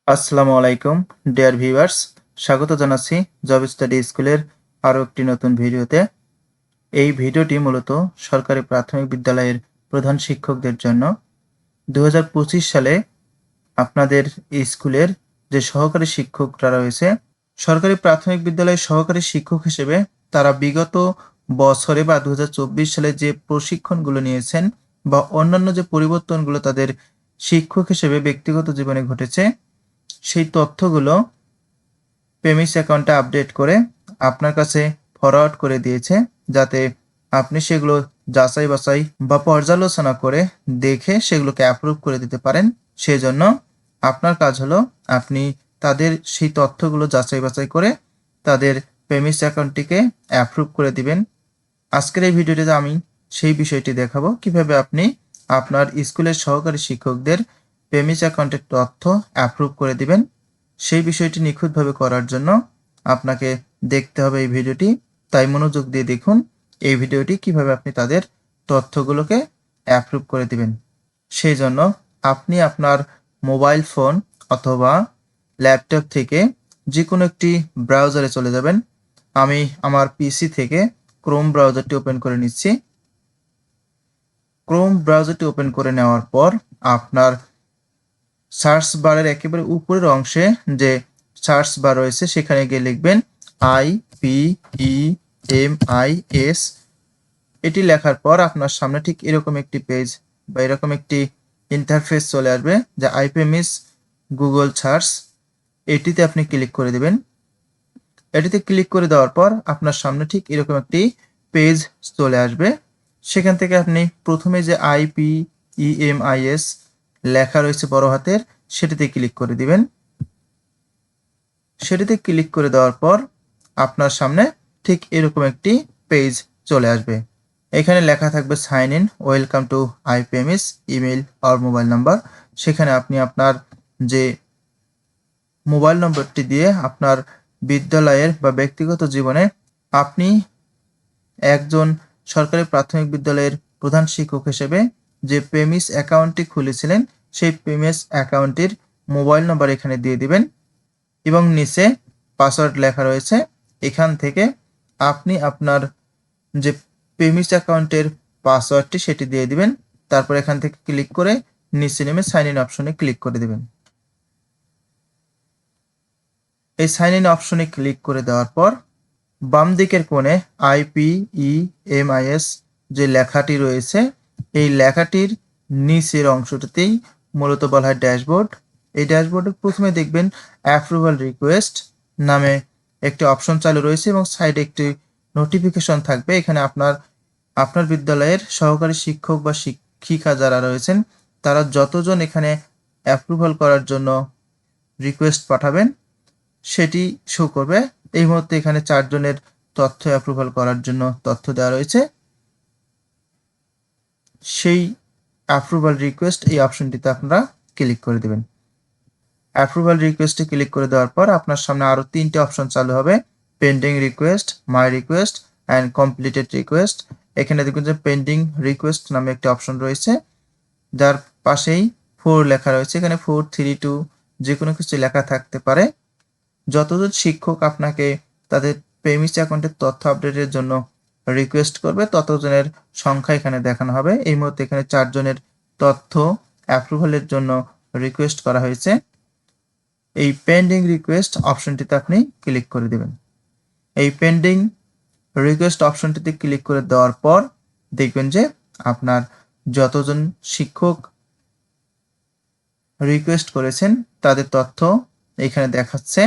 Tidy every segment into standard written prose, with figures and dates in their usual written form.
আসসালামু আলাইকুম dear viewers, স্বাগত জানাচ্ছি জব স্টাডি স্কুলের আরও একটি নতুন ভিডিওতে। এই ভিডিওটি মূলত সরকারি প্রাথমিক বিদ্যালয়ের প্রধান শিক্ষকদের জন্য। 2025 সালে আপনাদের স্কুলের যে সহকারী শিক্ষকরা রয়েছে, সরকারি প্রাথমিক বিদ্যালয়ের সহকারী শিক্ষক হিসেবে তারা বিগত বছরে বা 2024 সালে যে প্রশিক্ষণগুলো নিয়েছেন বা অন্যান্য যে পরিবর্তনগুলো তাদের শিক্ষক হিসেবে ব্যক্তিগত জীবনে ঘটেছে, সেই তথ্যগুলো পেমিস অ্যাকাউন্টে আপডেট করে আপনার কাছে ফরওয়ার্ড করে দিয়েছে, যাতে আপনি সেগুলো যাচাই বাছাই বা পর্যালোচনা করে দেখে সেগুলোকে অ্যাপ্রুভ করে দিতে পারেন। সেজন্য আপনার কাজ হলো আপনি তাদের সেই তথ্যগুলো যাচাই বাছাই করে তাদের পেমিস অ্যাকাউন্টটিকে অ্যাপ্রুভ করে দিবেন। আজকের এই ভিডিওটিতে আমি সেই বিষয়টি দেখাবো, কিভাবে আপনি আপনার স্কুলের সহকারী শিক্ষকদের পেমিস অ্যাকাউন্টের তথ্য অ্যাপ্রুভ করে দিবেন। সেই বিষয়টি নিখুঁতভাবে করার জন্য আপনাকে দেখতে হবে এই ভিডিওটি। তাই মনোযোগ দিয়ে দেখুন এই ভিডিওটি, কিভাবে আপনি তাদের তথ্যগুলোকে অ্যাপ্রুভ করে দিবেন। সেই জন্য আপনি আপনার মোবাইল ফোন অথবা ল্যাপটপ থেকে যে কোনো একটি ব্রাউজারে চলে যাবেন। আমি আমার পিসি থেকে ক্রোম ব্রাউজারটি ওপেন করে নিচ্ছি। ক্রোম ব্রাউজারটি ওপেন করে নেওয়ার পর আপনার সার্চ বারের একেবারে উপরের অংশে যে সার্চ বার রয়েছে সেখানে গিয়ে লিখবেন IPEMIS। এটি লেখার পর আপনার সামনে ঠিক এরকম একটি পেজ বা এরকম একটি ইন্টারফেস চলে আসবে, যা IPMIS গুগল সার্চ। এটিতে আপনি ক্লিক করে দিবেন। এটিতে ক্লিক করে দেওয়ার পর আপনার সামনে ঠিক এরকম একটি পেজ চলে আসবে। সেখান থেকে আপনি প্রথমে যে IPEMIS লেখা রয়েছে বড় হাতের, সেটিতে ক্লিক করে দিবেন। সেটিতে ক্লিক করে দেওয়ার পর আপনার সামনে ঠিক এরকম একটি পেজ চলে আসবে। এখানে লেখা থাকবে sign in, welcome to IPMIS, email আর মোবাইল নাম্বার। সেখানে আপনি আপনার যে মোবাইল নম্বরটি দিয়ে আপনার বিদ্যালয়ের বা ব্যক্তিগত জীবনে আপনি একজন সরকারি প্রাথমিক বিদ্যালয়ের প্রধান শিক্ষক হিসেবে যে পেমিস অ্যাকাউন্টটি খুলেছিলেন, সেই পেমিস অ্যাকাউন্টটির মোবাইল নম্বর এখানে দিয়ে দিবেন এবং নিচে পাসওয়ার্ড লেখা রয়েছে। এখান থেকে আপনি আপনার যে পেমিস অ্যাকাউন্টের পাসওয়ার্ডটি সেটি দিয়ে দিবেন। তারপর এখান থেকে ক্লিক করে নিচে নেমে সাইন ইন অপশনে ক্লিক করে দিবেন। এই সাইন ইন অপশনে ক্লিক করে দেওয়ার পর বাম দিকের কোণে IPEMIS যে লেখাটি রয়েছে, এই লেখাটির নিচের অংশটিতেই মূলত বলা হয় ড্যাশবোর্ড। এই ড্যাশবোর্ডের প্রথমে দেখবেন অ্যাপ্রুভাল রিকোয়েস্ট নামে একটি অপশন চালু রয়েছে এবং সাইডে একটি নোটিফিকেশন থাকবে। এখানে আপনার বিদ্যালয়ের সহকারী শিক্ষক বা শিক্ষিকা যারা রয়েছেন, তারা যতজন এখানে অ্যাপ্রুভাল করার জন্য রিকোয়েস্ট পাঠাবেন সেটি শো করবে। এই মুহূর্তে এখানে 4 জনের তথ্য অ্যাপ্রুভাল করার জন্য তথ্য দেওয়া রয়েছে। সেই অ্যাপ্রুভাল রিকোয়েস্ট এই অপশনটিতে আপনারা ক্লিক করে দেবেন। অ্যাপ্রুভাল রিকোয়েস্টে ক্লিক করে দেওয়ার পর আপনার সামনে আরও 3টে অপশন চালু হবে, pending request, my request and completed request. এখানে দেখুন যে পেন্ডিং রিকোয়েস্ট নামে একটি অপশন রয়েছে, যার পাশেই 4 লেখা রয়েছে। এখানে 4, 3, 2 যে কোনো কিছু লেখা থাকতে পারে। যতজন শিক্ষক আপনাকে তাদের পেমিস অ্যাকাউন্টের তথ্য আপডেটের জন্য রিকোয়েস্ট করবে, ততজনের সংখ্যা এখানে দেখানো হবে। এই মুহূর্তে এখানে 4 জনের তথ্য অ্যাপ্রুভালের জন্য রিকোয়েস্ট করা হয়েছে। এই পেন্ডিং রিকোয়েস্ট অপশনটিতে আপনি ক্লিক করে দেবেন। এই পেন্ডিং রিকোয়েস্ট অপশনটিতে ক্লিক করে দেওয়ার পর দেখবেন যে আপনার যতজন শিক্ষক রিকোয়েস্ট করেছেন তাদের তথ্য এখানে দেখাচ্ছে।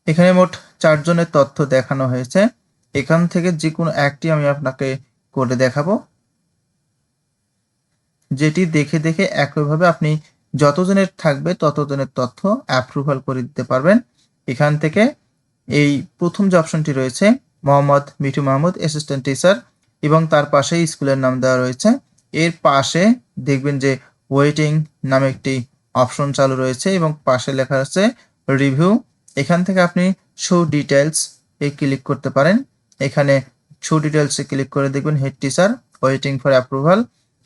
এখানে মোট 4 জনের তথ্য দেখানো হয়েছে। এখান থেকে যে কোনো একটি আমি আপনাকে করে দেখাবো, যেটি দেখে দেখে একইভাবে আপনি যতজনের থাকবে ততজনের তথ্য অ্যাপ্রুভাল করে দিতে পারবেন। এখান থেকে এই প্রথম যে অপশনটি রয়েছে, মোহাম্মদ মিঠু মাহমুদ, অ্যাসিস্ট্যান্ট টিচার, এবং তার পাশেই স্কুলের নাম দেওয়া রয়েছে। এর পাশে দেখবেন যে ওয়েটিং নামে একটি অপশন চালু রয়েছে এবং পাশে লেখা আছে রিভিউ। এখান থেকে আপনি শো ডিটেলস এ ক্লিক করতে পারেন। এখানে শো ডিটেলসে ক্লিক করে দেখবেন head teacher waiting for approval.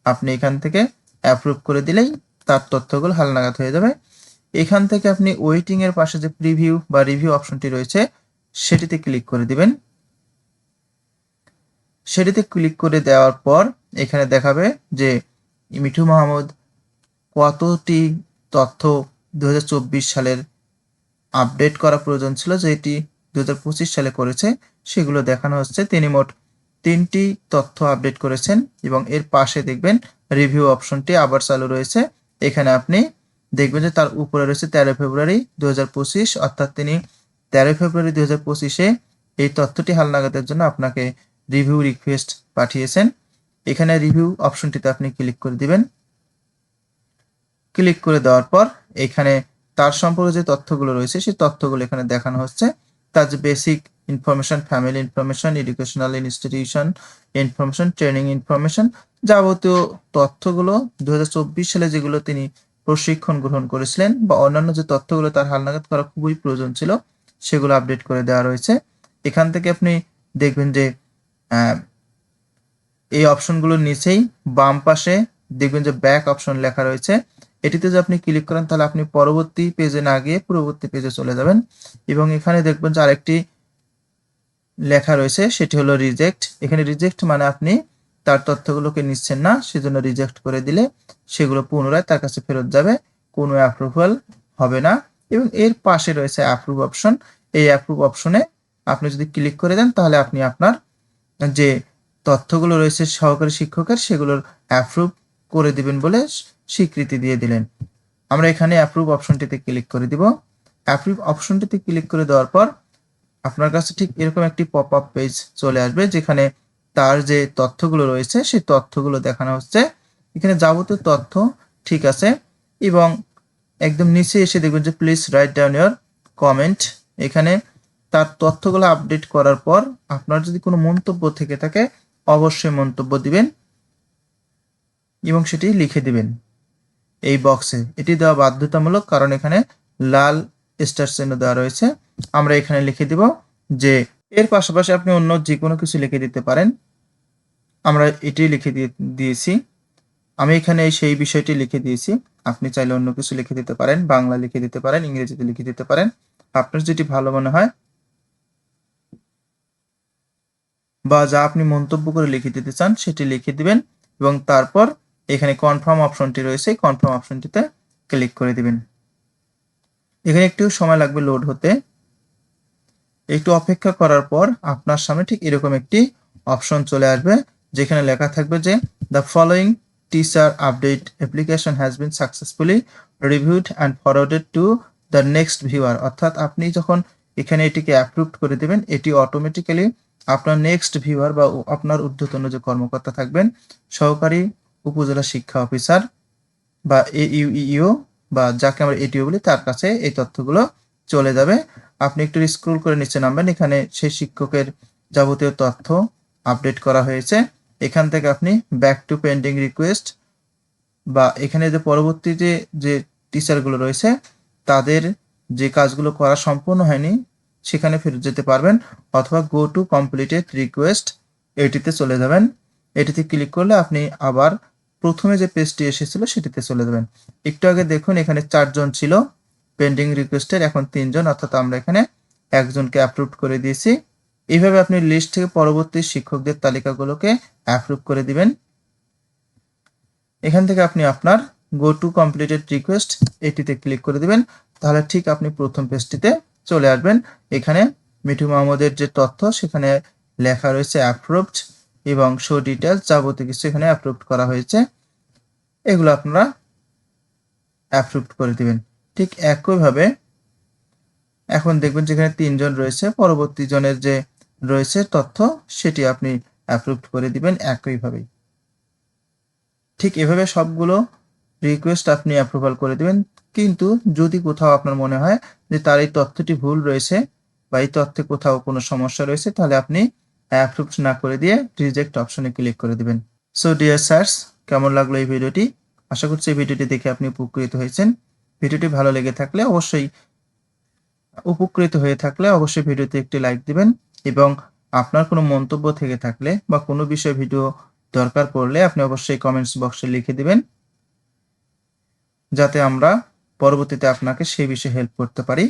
আপনি এখান থেকে অ্যাপ্রুভ করে দিলেই তার তথ্যগুলো হালনাগাদ হয়ে যাবে। এখান থেকে আপনি ওয়েটিং এর পাশে যে প্রিভিউ বা রিভিউ অপশনটি রয়েছে সেটিতে ক্লিক করে দিবেন। সেটিতে ক্লিক করে দেওয়ার পর এখানে দেখাবে যে মিঠু মাহমুদ কতটি তথ্য 2024 সালের আপডেট করা প্রয়োজন ছিল, যেটি 2025 সালে করেছে সেগুলো দেখানো হচ্ছে। তিনি মোট 3টি তথ্য আপডেট করেছেন এবং এর পাশে দেখবেন রিভিউ অপশনটি আবার চালু রয়েছে। এখানে আপনি দেখবেন যে তার উপরে রয়েছে 13 ফেব্রুয়ারি 2025, অর্থাৎ তিনি 13 ফেব্রুয়ারি 2025-এ এই তথ্যটি হালনাগাদের জন্য আপনাকে রিভিউ রিকোয়েস্ট পাঠিয়েছেন। এখানে রিভিউ অপশনটিতে আপনি ক্লিক করে দিবেন। ক্লিক করে দেওয়ার পর এখানে তার সম্পর্কে যে তথ্যগুলো রয়েছে সেই তথ্যগুলো এখানে দেখানো হচ্ছে। তার যে basic information, family information, educational institution information, training information, যাবতীয় তথ্যগুলো 2024 সালে যেগুলো তিনি প্রশিক্ষণ গ্রহণ করেছিলেন বা অন্যান্য যে তথ্যগুলো তার হালনাগাদ করা খুবই প্রয়োজন ছিল সেগুলো আপডেট করে দেওয়া রয়েছে। এখান থেকে আপনি দেখবেন যে এই অপশনগুলোর নিচেই বাম পাশে দেখবেন যে ব্যাক অপশন লেখা রয়েছে। এটিতে যদি আপনি ক্লিক করেন তাহলে আপনি পরবর্তী পেজে না গিয়ে পূর্ববর্তী পেজে চলে যাবেন এবং এখানে দেখবেন যে আরেকটি লেখা রয়েছে, সেটি হলো রিজেক্ট। এখানে রিজেক্ট মানে আপনি তার তথ্যগুলোকে নিচ্ছেন না, সেজন্য রিজেক্ট করে দিলে সেগুলো পুনরায় তার কাছে ফেরত যাবে, কোনো অ্যাপ্রুভাল হবে না। এবং এর পাশে রয়েছে অ্যাপ্রুভ অপশন। এই অ্যাপ্রুভ অপশনে আপনি যদি ক্লিক করে দেন তাহলে আপনি আপনার যে তথ্যগুলো রয়েছে সহকারী শিক্ষকের সেগুলোর অ্যাপ্রুভ করে দিবেন বলে স্বীকৃতি দিয়ে দিলেন। আমরা এখানে অ্যাপ্রুভ অপশনটিতে ক্লিক করে দিব। অ্যাপ্রুভ অপশনটিতে ক্লিক করে দেওয়ার পর আপনার কাছে ঠিক এরকম একটি পপ আপ পেজ চলে আসবে, যেখানে তার যে তথ্যগুলো রয়েছে সেই তথ্যগুলো দেখানো হচ্ছে। এখানে যাবতীয় তথ্য ঠিক আছে এবং একদম নিচে এসে দেখবেন যে please write down your comment. এখানে তার তথ্যগুলো আপডেট করার পর আপনার যদি কোনো মন্তব্য থেকে থাকে অবশ্যই মন্তব্য দিবেন এবং সেটি লিখে দিবেন এই বক্সে। এটি দেওয়া বাধ্যতামূলক, কারণ এখানে লাল স্টার চিহ্ন দেওয়া রয়েছে। আমরা এখানে লিখে দিব যে এর পাশাপাশি আপনি অন্য যে কোনো কিছু লিখে দিতে পারেন। আমরা এটি লিখে দিয়েছি। আমি এখানে সেই বিষয়টি লিখে দিয়েছি। আপনি চাইলে অন্য কিছু লিখে দিতে পারেন, বাংলা লিখে দিতে পারেন, ইংরেজিতে লিখে দিতে পারেন, আপনার যেটি ভালো মনে হয় বা যা আপনি মন্তব্য করে লিখে দিতে চান সেটি লিখে দিবেন এবং তারপর এখানে কনফার্ম অপশনটি রয়েছে, কনফার্ম অপশনটিতে ক্লিক করে দিবেন। এখানে একটু সময় লাগবে লোড হতে। একটু অপেক্ষা করার পর আপনার সামনে ঠিক এরকম একটি অপশন চলে আসবে, যেখানে লেখা থাকবে যে the following teacher update application has been successfully reviewed and forwarded to the next viewer. অর্থাৎ আপনি যখন এখানে এটিকে অ্যাপ্রুভ করে দেবেন, এটি অটোমেটিক্যালি আপনার নেক্সট ভিউয়ার বা আপনার ঊর্ধ্বতন যে কর্মকর্তা থাকবেন, সহকারী উপজেলা শিক্ষা অফিসার বা AUEO বা যাকে আমরা এটিও বলি, তার কাছে এই তথ্যগুলো চলে যাবে। আপনি একটু স্ক্রল করে নিচে নামবেন, এখানে সেই শিক্ষকের যাবতীয় তথ্য আপডেট করা হয়েছে। এখান থেকে আপনি ব্যাক টু পেন্ডিং রিকোয়েস্ট বা এখানে যে পরবর্তী যে টিচারগুলো রয়েছে তাদের যে কাজগুলো করা সম্পূর্ণ হয়নি সেখানে ফেরত যেতে পারবেন, অথবা গো টু কমপ্লিটেড রিকোয়েস্ট এটিতে চলে যাবেন। এটিতে ক্লিক করলে আপনি আবার প্রথমে যে পেজটি এসেছিল সেটিতে চলে যাবেন। একটু আগে দেখুন এখানে 4 জন ছিল পেন্ডিং রিকোয়েস্টের, এখন 3 জন, অর্থাৎ আমরা এখানে একজনকে অ্যাপ্রুভ করে দিয়েছি। এইভাবে আপনি লিস্ট থেকে পরবর্তী শিক্ষকদের তালিকাগুলোকে অ্যাপ্রুভ করে দিবেন। এখান থেকে আপনি আপনার গো টু কমপ্লিটেড রিকোয়েস্ট এটিতে ক্লিক করে দিবেন, তাহলে ঠিক আপনি প্রথম পেজটিতে চলে আসবেন। এখানে মিঠু মাহমুদের যে তথ্য সেখানে লেখা রয়েছে অ্যাপ্রুভড এবং শো ডিটেলস, যাবতীয় কিছু এখানে অ্যাপ্রুভড করা হয়েছে, এগুলো আপনারা অ্যাপ্রুভড করে দিবেন। ঠিক একইভাবে এখন দেখবেন যেখানে 3 জন রয়েছে, পরবর্তী জনের যে রয়েছে তথ্য সেটি আপনি অ্যাপ্রুভড করে দিবেন একইভাবেই। ঠিক এভাবে সবগুলো রিকোয়েস্ট আপনি অ্যাপ্রুভাল করে দিবেন। কিন্তু যদি কোথাও আপনার মনে হয় যে তার এই তথ্যটি ভুল রয়েছে বা এই তথ্যে কোথাও কোনো সমস্যা রয়েছে, তাহলে আপনি অ্যাপ্রুভ না করে দিয়ে রিজেক্ট অপশনে ক্লিক করে দিবেন। সো ডিয়ার স্যারস, কেমন লাগলো এই ভিডিওটি? আশা করছি এই ভিডিওটি দেখে আপনি উপকৃত হয়েছেন। ভিডিওটি ভালো লেগে থাকলে অবশ্যই ভিডিওতে একটি লাইক দিবেন এবং আপনার কোনো মন্তব্য থেকে থাকলে বা কোনো বিষয়ে ভিডিও দরকার পড়লে আপনি অবশ্যই কমেন্টস বক্সে লিখে দিবেন, যাতে আমরা পরবর্তীতে আপনাকে সেই বিষয়ে হেল্প করতে পারি।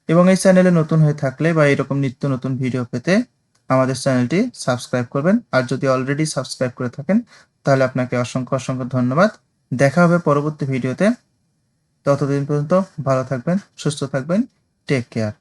এবং এই চ্যানেলে নতুন হয়ে থাকলে বা এরকম নিত্য নতুন ভিডিও পেতে আমাদের চ্যানেলটি সাবস্ক্রাইব করবেন। আর যদি অলরেডি সাবস্ক্রাইব করে থাকেন তাহলে আপনাকে অসংখ্য ধন্যবাদ। দেখা হবে পরবর্তী ভিডিওতে। ততদিন পর্যন্ত ভালো থাকবেন, সুস্থ থাকবেন। Take care.